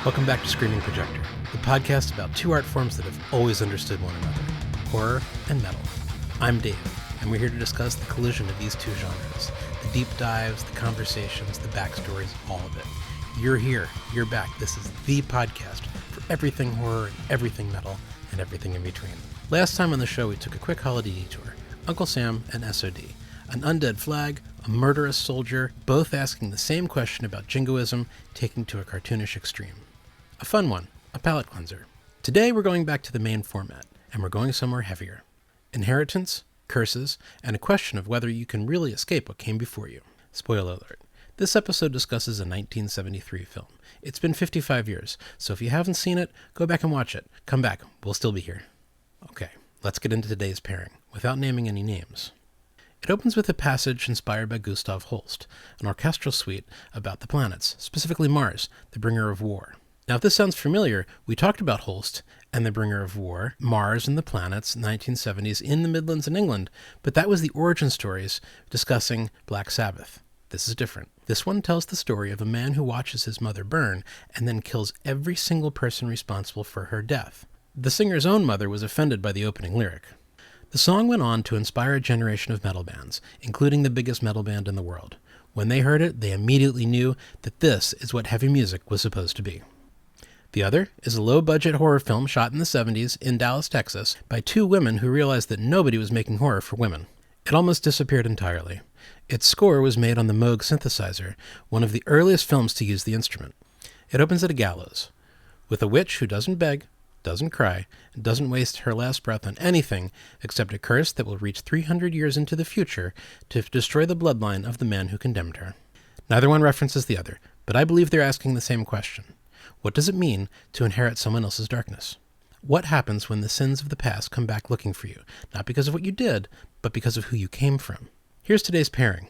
Welcome back to Screaming Projector, the podcast about two art forms that have always understood one another, horror and metal. I'm Dave, and we're here to discuss the collision of these two genres, the deep dives, the conversations, the backstories, all of it. You're here, you're back. This is the podcast for everything horror and everything metal and everything in between. Last time on the show, we took a quick holiday detour. Uncle Sam and SOD, an undead flag, a murderous soldier, both asking the same question about jingoism, taken to a cartoonish extreme. A fun one, a palate cleanser. Today we're going back to the main format, and we're going somewhere heavier. Inheritance, curses, and a question of whether you can really escape what came before you. Spoiler alert. This episode discusses a 1973 film. It's been 55 years, so if you haven't seen it, go back and watch it. Come back, we'll still be here. Okay, let's get into today's pairing, without naming any names. It opens with a passage inspired by Gustav Holst, an orchestral suite about the planets, specifically Mars, the bringer of war. Now, if this sounds familiar, we talked about Holst and the bringer of war, Mars and the planets, 1970s in the Midlands of England, but that was the origin stories discussing Black Sabbath. This is different. This one tells the story of a man who watches his mother burn and then kills every single person responsible for her death. The singer's own mother was offended by the opening lyric. The song went on to inspire a generation of metal bands, including the biggest metal band in the world. When they heard it, they immediately knew that this is what heavy music was supposed to be. The other is a low-budget horror film shot in the 70s in Dallas, Texas, by two women who realized that nobody was making horror for women. It almost disappeared entirely. Its score was made on the Moog synthesizer, one of the earliest films to use the instrument. It opens at a gallows, with a witch who doesn't beg, doesn't cry, and doesn't waste her last breath on anything except a curse that will reach 300 years into the future to destroy the bloodline of the man who condemned her. Neither one references the other, but I believe they're asking the same question. What does it mean to inherit someone else's darkness? What happens when the sins of the past come back looking for you, not because of what you did, but because of who you came from? Here's today's pairing.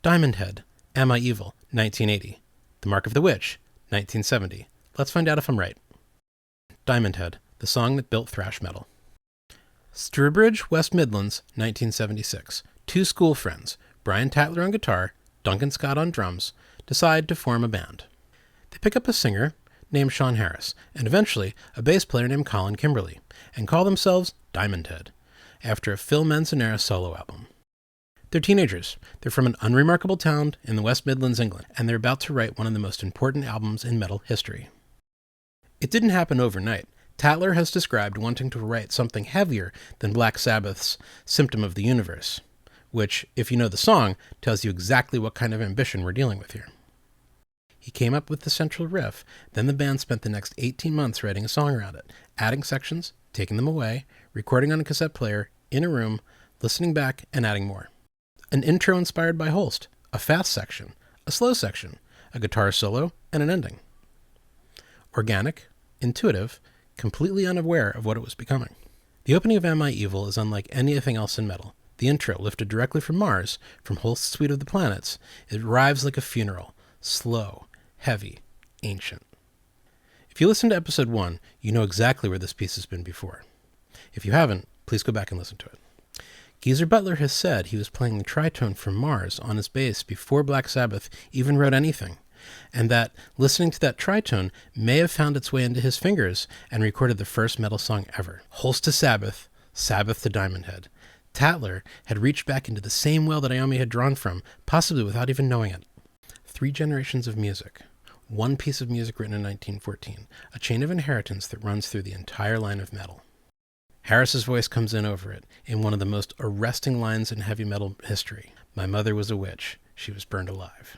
Diamondhead, Am I Evil, 1980. The Mark of the Witch, 1970. Let's find out if I'm right. Diamondhead, the song that built thrash metal. Stourbridge, West Midlands, 1976. Two school friends, Brian Tatler on guitar, Duncan Scott on drums, decide to form a band. They pick up a singer named Sean Harris, and eventually a bass player named Colin Kimberly, and call themselves Diamondhead, after a Phil Manzanera solo album. They're teenagers. They're from an unremarkable town in the West Midlands, England, and they're about to write one of the most important albums in metal history. It didn't happen overnight. Tatler has described wanting to write something heavier than Black Sabbath's Symptom of the Universe, which, if you know the song, tells you exactly what kind of ambition we're dealing with here. He came up with the central riff, then the band spent the next 18 months writing a song around it, adding sections, taking them away, recording on a cassette player, in a room, listening back, and adding more. An intro inspired by Holst, a fast section, a slow section, a guitar solo, and an ending. Organic, intuitive, completely unaware of what it was becoming. The opening of Am I Evil is unlike anything else in metal. The intro, lifted directly from Mars, from Holst's Suite of the Planets, it arrives like a funeral, slow, heavy, ancient. If you listen to episode 1, you know exactly where this piece has been before. If you haven't, please go back and listen to it. Geezer Butler has said he was playing the tritone from Mars on his bass before Black Sabbath even wrote anything, and that listening to that tritone may have found its way into his fingers and recorded the first metal song ever. Holst to Sabbath, Sabbath to Diamondhead. Tatler had reached back into the same well that Iommi had drawn from, possibly without even knowing it. 3 generations of music. One piece of music written in 1914, a chain of inheritance that runs through the entire line of metal. Harris's voice comes in over it, in one of the most arresting lines in heavy metal history. My mother was a witch. She was burned alive.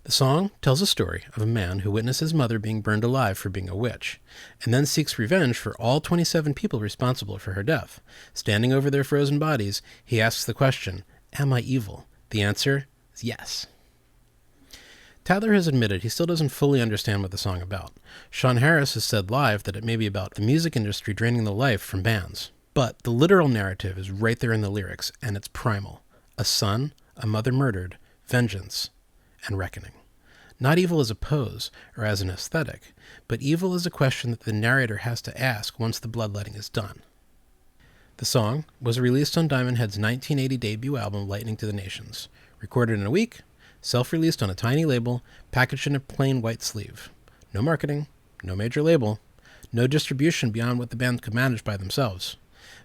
The song tells a story of a man who witnessed his mother being burned alive for being a witch, and then seeks revenge for all 27 people responsible for her death. Standing over their frozen bodies, he asks the question, Am I evil? The answer is yes. Tatler has admitted he still doesn't fully understand what the song is about. Sean Harris has said live that it may be about the music industry draining the life from bands. But the literal narrative is right there in the lyrics, and it's primal. A son, a mother murdered, vengeance, and reckoning. Not evil as a pose or as an aesthetic, but evil is a question that the narrator has to ask once the bloodletting is done. The song was released on Diamondhead's 1980 debut album Lightning to the Nations, recorded in a week, self-released on a tiny label, packaged in a plain white sleeve. No marketing, no major label, no distribution beyond what the band could manage by themselves.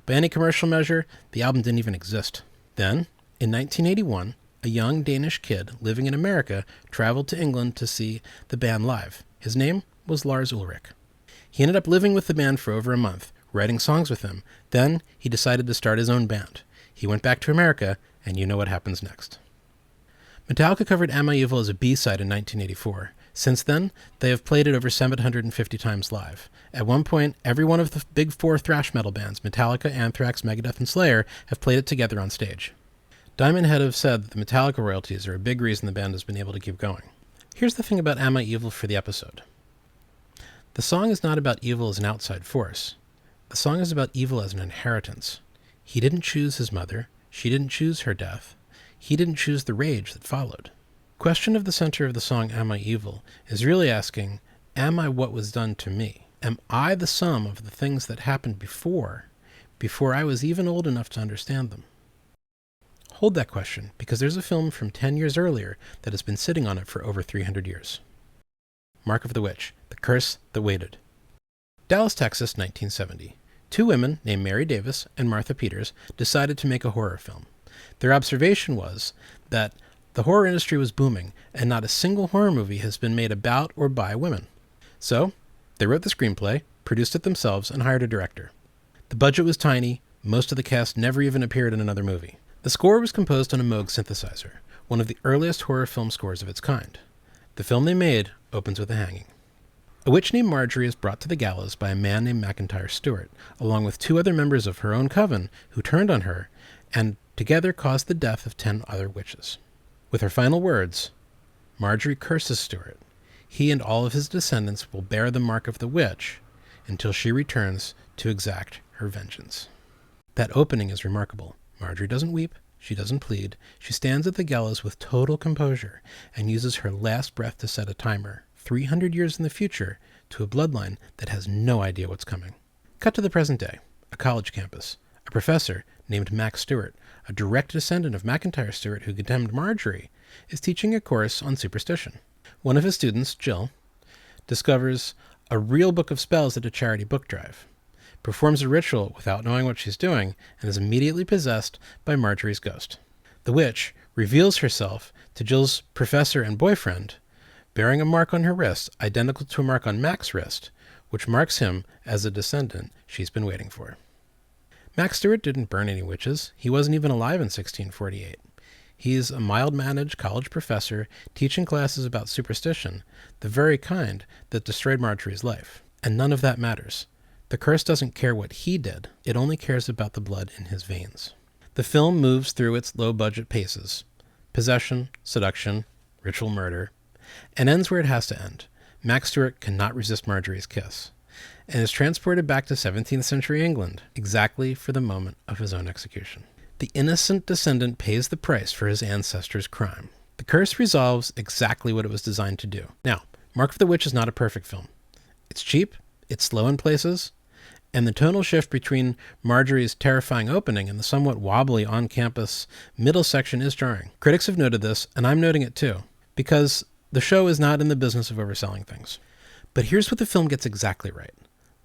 By any commercial measure, the album didn't even exist. Then, in 1981, a young Danish kid living in America traveled to England to see the band live. His name was Lars Ulrich. He ended up living with the band for over a month, writing songs with them. Then, he decided to start his own band. He went back to America, and you know what happens next. Metallica covered Am I Evil as a B-side in 1984. Since then, they have played it over 750 times live. At one point, every one of the big four thrash metal bands, Metallica, Anthrax, Megadeth, and Slayer, have played it together on stage. Diamondhead have said that the Metallica royalties are a big reason the band has been able to keep going. Here's the thing about Am I Evil for the episode. The song is not about evil as an outside force. The song is about evil as an inheritance. He didn't choose his mother. She didn't choose her death. He didn't choose the rage that followed. The question of the center of the song Am I Evil is really asking, am I what was done to me? Am I the sum of the things that happened before I was even old enough to understand them? Hold that question, because there's a film from 10 years earlier that has been sitting on it for over 300 years. Mark of the Witch, The Curse That Waited. Dallas, Texas, 1970. Two women named Mary Davis and Martha Peters decided to make a horror film. Their observation was that the horror industry was booming, and not a single horror movie has been made about or by women. So, they wrote the screenplay, produced it themselves, and hired a director. The budget was tiny. Most of the cast never even appeared in another movie. The score was composed on a Moog synthesizer, one of the earliest horror film scores of its kind. The film they made opens with a hanging. A witch named Marjorie is brought to the gallows by a man named McIntyre Stewart, along with two other members of her own coven who turned on her and together caused the death of 10 other witches. With her final words, Marjorie curses Stewart. He and all of his descendants will bear the mark of the witch until she returns to exact her vengeance. That opening is remarkable. Marjorie doesn't weep. She doesn't plead. She stands at the gallows with total composure and uses her last breath to set a timer, 300 years in the future, to a bloodline that has no idea what's coming. Cut to the present day, a college campus. A professor named Max Stewart, a direct descendant of McIntyre Stewart who condemned Marjorie, is teaching a course on superstition. One of his students, Jill, discovers a real book of spells at a charity book drive, performs a ritual without knowing what she's doing, and is immediately possessed by Marjorie's ghost. The witch reveals herself to Jill's professor and boyfriend, bearing a mark on her wrist identical to a mark on Mac's wrist, which marks him as a descendant she's been waiting for. Max Stewart didn't burn any witches. He wasn't even alive in 1648. He's a mild-managed college professor teaching classes about superstition, the very kind that destroyed Marjorie's life. And none of that matters. The curse doesn't care what he did. It only cares about the blood in his veins. The film moves through its low-budget paces, possession, seduction, ritual murder, and ends where it has to end. Max Stewart cannot resist Marjorie's kiss, and is transported back to 17th century England, exactly for the moment of his own execution. The innocent descendant pays the price for his ancestors' crime. The curse resolves exactly what it was designed to do. Now, Mark of the Witch is not a perfect film. It's cheap, it's slow in places, and the tonal shift between Marjorie's terrifying opening and the somewhat wobbly on-campus middle section is jarring. Critics have noted this, and I'm noting it too, because the show is not in the business of overselling things. But here's what the film gets exactly right.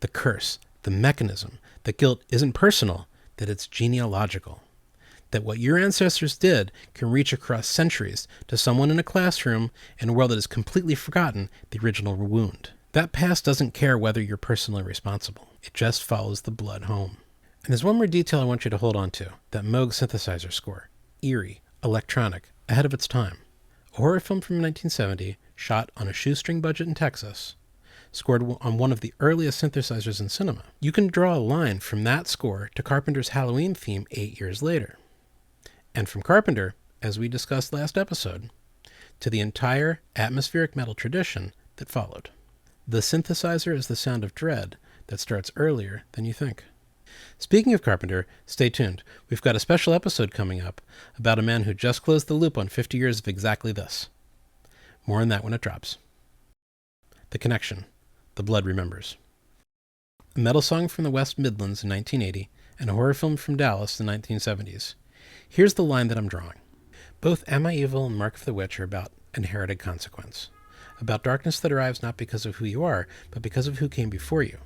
The curse, the mechanism, that guilt isn't personal, that it's genealogical. That what your ancestors did can reach across centuries to someone in a classroom in a world that has completely forgotten the original wound. That past doesn't care whether you're personally responsible. It just follows the blood home. And there's one more detail I want you to hold on to, that Moog synthesizer score. Eerie, electronic, ahead of its time. A horror film from 1970, shot on a shoestring budget in Texas, scored on one of the earliest synthesizers in cinema. You can draw a line from that score to Carpenter's Halloween theme 8 years later. And from Carpenter, as we discussed last episode, to the entire atmospheric metal tradition that followed. The synthesizer is the sound of dread that starts earlier than you think. Speaking of Carpenter, stay tuned. We've got a special episode coming up about a man who just closed the loop on 50 years of exactly this. More on that when it drops. The Connection. The Blood Remembers. A metal song from the West Midlands in 1980 and a horror film from Dallas in the 1970s. Here's the line that I'm drawing. Both Am I Evil and Mark of the Witch are about inherited consequence. about darkness that arrives not because of who you are, but because of who came before you.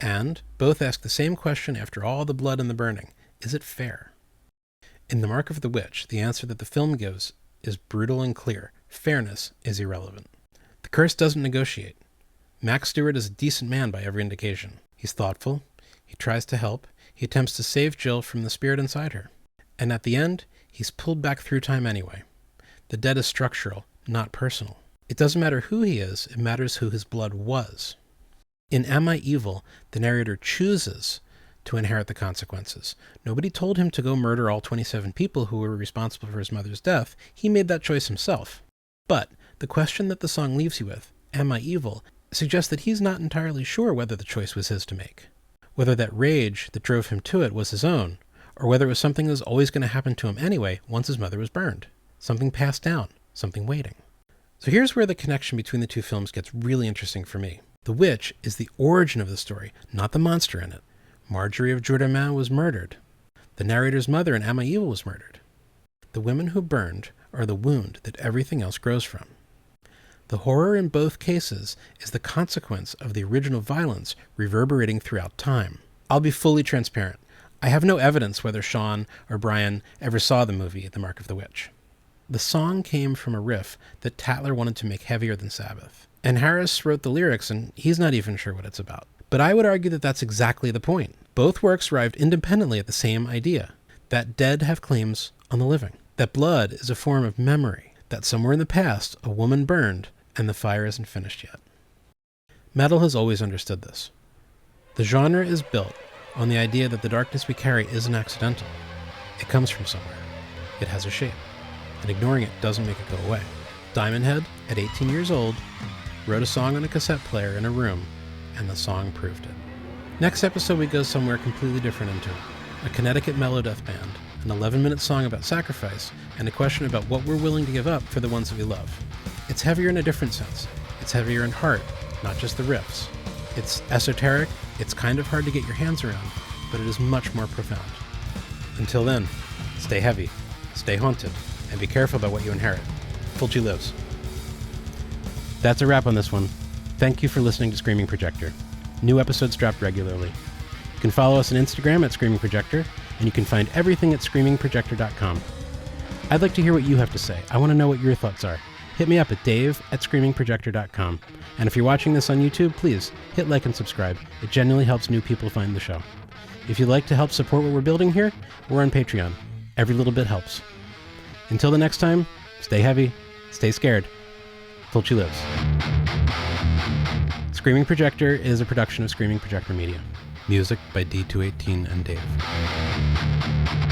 And both ask the same question after all the blood and the burning. Is it fair? In The Mark of the Witch, the answer that the film gives is brutal and clear. Fairness is irrelevant. The curse doesn't negotiate. Max Stewart is a decent man by every indication. He's thoughtful. He tries to help. He attempts to save Jill from the spirit inside her. And at the end, he's pulled back through time anyway. The debt is structural, not personal. It doesn't matter who he is, it matters who his blood was. In Am I Evil, the narrator chooses to inherit the consequences. Nobody told him to go murder all 27 people who were responsible for his mother's death. He made that choice himself. But the question that the song leaves you with, Am I Evil, suggests that he's not entirely sure whether the choice was his to make. Whether that rage that drove him to it was his own, or whether it was something that was always going to happen to him anyway once his mother was burned. Something passed down, something waiting. So here's where the connection between the two films gets really interesting for me. The witch is the origin of the story, not the monster in it. Marjorie of Jourdain was murdered. The narrator's mother in Am I Evil was murdered. The women who burned are the wound that everything else grows from. The horror in both cases is the consequence of the original violence reverberating throughout time. I'll be fully transparent. I have no evidence whether Sean or Brian ever saw the movie The Mark of the Witch. The song came from a riff that Tatler wanted to make heavier than Sabbath. And Harris wrote the lyrics, and he's not even sure what it's about. But I would argue that that's exactly the point. Both works arrived independently at the same idea, that dead have claims on the living, that blood is a form of memory, that somewhere in the past a woman burned and the fire isn't finished yet. Metal has always understood this. The genre is built on the idea that the darkness we carry isn't accidental. It comes from somewhere. It has a shape, and ignoring it doesn't make it go away. Diamondhead, at 18 years old, wrote a song on a cassette player in a room, and the song proved it. Next episode we go somewhere completely different into it. A Connecticut mellow death band, an 11-minute song about sacrifice, and a question about what we're willing to give up for the ones that we love. It's heavier in a different sense. It's heavier in heart, not just the riffs. It's esoteric, it's kind of hard to get your hands around, but it is much more profound. Until then, stay heavy, stay haunted, and be careful about what you inherit. Fulci lives. That's a wrap on this one. Thank you for listening to Screaming Projector. New episodes drop regularly. You can follow us on Instagram at Screaming Projector, and you can find everything at screamingprojector.com. I'd like to hear what you have to say. I want to know what your thoughts are. Hit me up at dave@screamingprojector.com. And if you're watching this on YouTube, please hit like and subscribe. It genuinely helps new people find the show. If you'd like to help support what we're building here, we're on Patreon. Every little bit helps. Until the next time, stay heavy, stay scared. Fulci lives. Screaming Projector is a production of Screaming Projector Media. Music by D218 and Dave.